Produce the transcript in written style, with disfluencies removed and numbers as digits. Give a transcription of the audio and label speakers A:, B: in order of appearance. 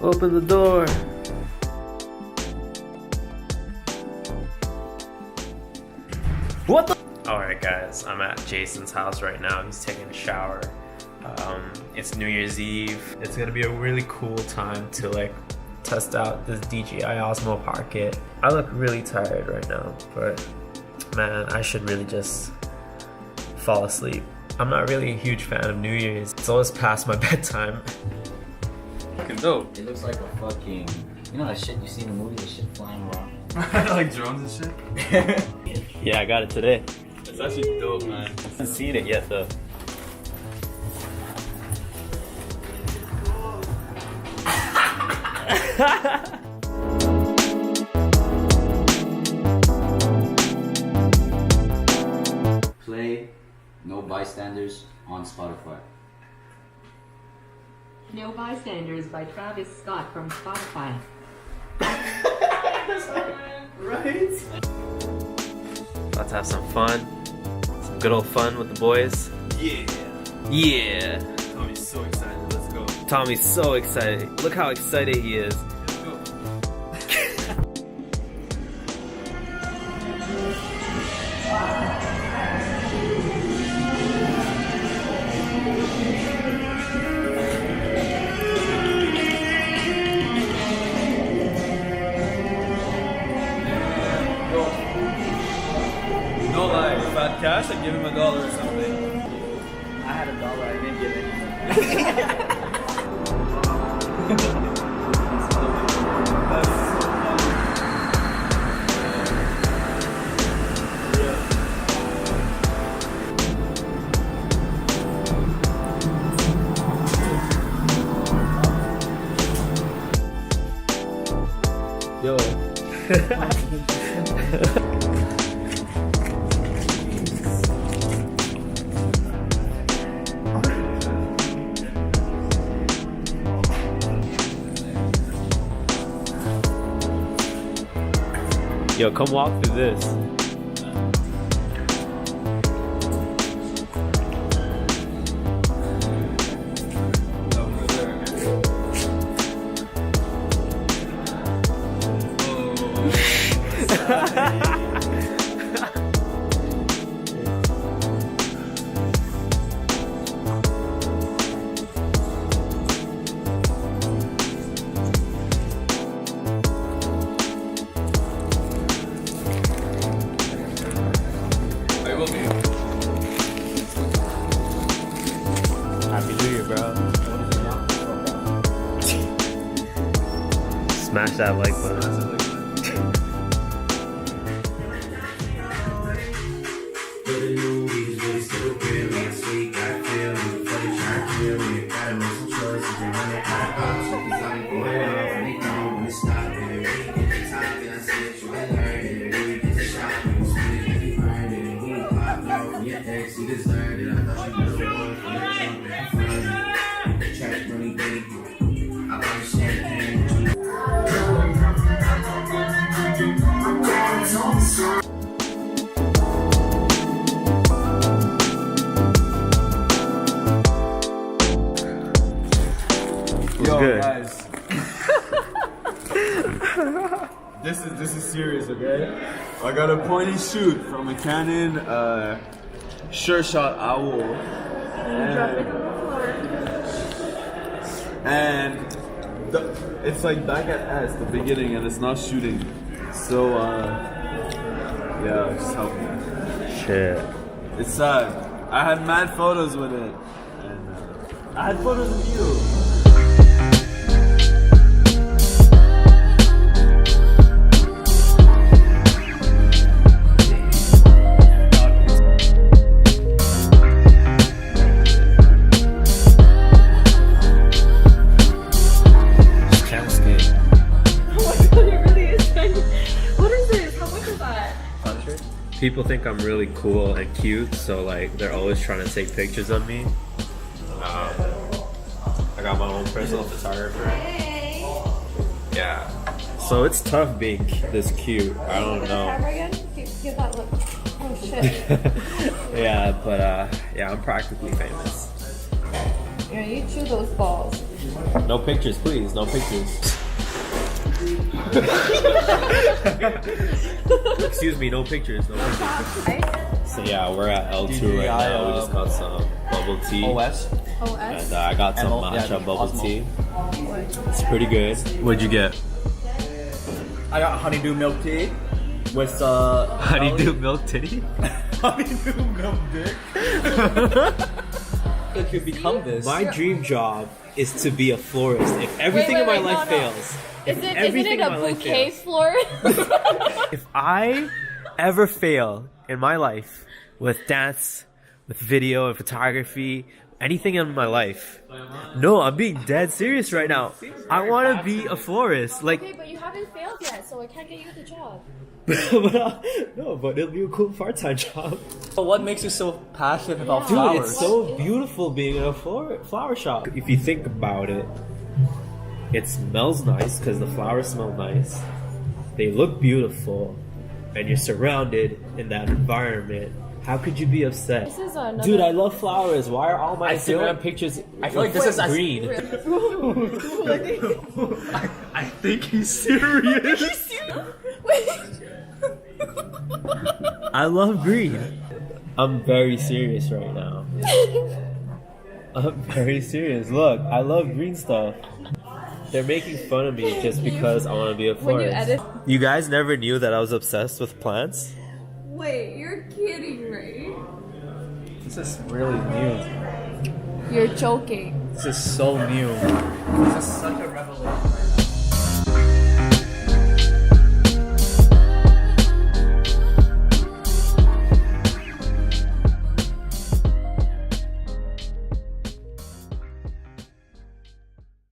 A: Open the door. What the? Alright guys, I'm at Jason's house right now. He's taking a shower. It's New Year's Eve. It's gonna be a really cool time to like test out this DJI Osmo Pocket. I look really tired right now, but man, I should really just fall asleep. I'm not really a huge fan of New Year's. It's always past my bedtime.
B: Fucking dope.
C: It looks like a fucking, you know that shit you see in the movie, the shit flying around.
B: Like drones and shit?
A: Yeah, I got it today.
B: It's actually dope, man.
A: I haven't seen it yet though.
C: Play No Bystanders on Spotify.
D: No Bystanders by Travis Scott from Spotify.
A: Right? About to have some fun. Some good old fun with the boys.
B: Yeah.
A: Yeah.
B: Tommy's so excited. Let's go.
A: Tommy's so excited. Look how excited he is.
B: Let's go. No lie, if I had cash, I'd give him $1 or something.
C: I had $1, I didn't get anything.
A: Yo. Yo, come walk through this. Happy New Year, bro. Smash that like button.
B: Yo,
A: good?
B: guys. This is serious, okay? I got a pointy shoot from a Canon Sure Shot Owl. And it's like back at S, the beginning, and it's not shooting. So, yeah, just help me.
A: Shit.
B: It's sad. I had mad photos with it. And I had photos of you.
A: People think I'm really cool and cute, so like they're always trying to take pictures of me. I got my own personal photographer. Yeah. So it's tough being this cute. I don't know.
E: Give that look. Oh shit.
A: Yeah, but yeah, I'm practically famous.
E: Yeah, you chew those balls.
A: No pictures, please. No pictures. Excuse me, no pictures. No pictures. So yeah, we're at L2
C: DJI,
A: right now. We just got some bubble tea.
C: OS.
A: And I got some matcha bubble
C: Osmo.
A: tea. It's pretty good. What'd you get?
C: I got honeydew milk tea with
A: Honeydew milk tea?
C: honeydew milk dick. It could become this.
A: My dream job is to be a florist. If everything in my life fails.
E: Isn't it a bouquet florist?
A: If I ever fail in my life with dance, with video and photography, anything in my life, no, I'm being dead serious right now. I want to be a florist. Like,
E: Okay, but you haven't failed yet, so I can't get you the job.
A: no, but it'll be a cool part-time job.
C: But what makes you so passionate about
A: Dude,
C: flowers?
A: it's so beautiful being in a flower shop. If you think about it, it smells nice because the flowers smell nice. They look beautiful, and you're surrounded in that environment. How could you be upset?
E: This is another...
A: Dude, I love flowers. Why are all my
C: I feel
A: Instagram
C: like-
A: pictures?
C: I feel like this is
A: green. I think he's serious. I love green. I'm very serious right now. I'm very serious. Look, I love green stuff. They're making fun of me just because I want to be a
E: When you
A: florist.
E: edit...
A: You guys never knew that I was obsessed with plants?
E: Wait, you're kidding, right?
C: This is really new.
E: You're joking.
C: This is so new. This is such a revelation.